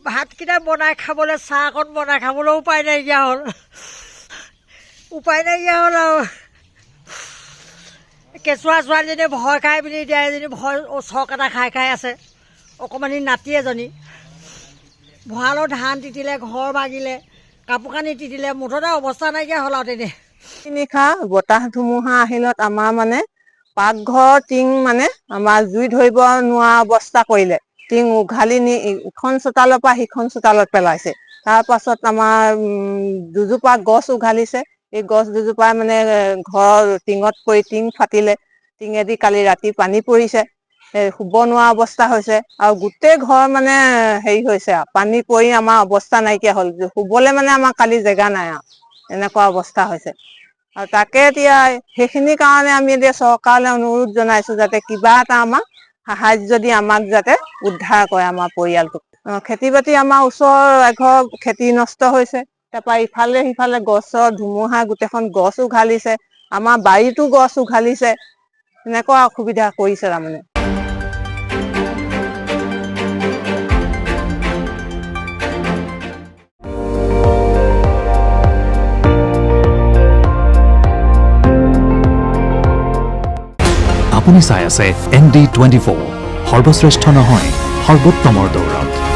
ভাতকেইটা বনাই খাবলৈ চাহ অকণ বনাই খাবলৈ উপায় নাইকিয়া হ'ল আৰু কেঁচুৱা ছোৱালীজনীয়ে ভয় খাই পিনি এতিয়া এজনী ভয় চক এটা খাই আছে অকণমানি নাতি এজনী ভঁৰালৰ ধান তিতিলে ঘৰ ভাগিলে কাপোৰ কানি তিতিলে মুঠতে অৱস্থা নাইকিয়া হ'ল আৰু তেনে নিশা বতাহ ধুমুহা আহিলত আমাৰ মানে পাকঘৰ টিং মানে আমাৰ জুই ধৰিব নোৱাৰা অৱস্থা কৰিলে টিং উঘালি নি ইখন চোতালৰ পৰা সিখন চোতালত পেলাইছে তাৰ পাছত আমাৰ দুজোপা গছ উঘালিছে এই গছ দুজোপা মানে ঘৰৰ টিঙত পৰি টিং ফাটিলে টিঙেদি কালি ৰাতি পানী পৰিছে শুব নোৱাৰা অৱস্থা হৈছে আৰু গোটেই ঘৰ মানে হেৰি হৈছে আৰু পানী পৰি আমাৰ অৱস্থা নাইকিয়া হ'ল শুবলৈ মানে আমাৰ কালি জেগা নাই আৰু এনেকুৱা অৱস্থা হৈছে আৰু তাকে এতিয়া সেইখিনি কাৰণে আমি এতিয়া চৰকাৰলৈ অনুৰোধ জনাইছো যাতে কিবা এটা আমাক সাহায্য দি আমাক যাতে উদ্ধাৰ কৰে আমাৰ পৰিয়ালটোক খেতি বাতি আমাৰ ওচৰৰ এঘৰ খেতি নষ্ট হৈছে তাৰপৰা ইফালে সিফালে গছৰ ধুমুহা গোটেইখন গছ উঘালিছে আমাৰ বাৰীতো গছ উঘালিছে এনেকুৱা অসুবিধা কৰিছে তাৰমানে আপুনি চাই আছে ND24 সৰ্বশ্ৰেষ্ঠ নহয় সৰ্বোত্তমৰ দৌৰত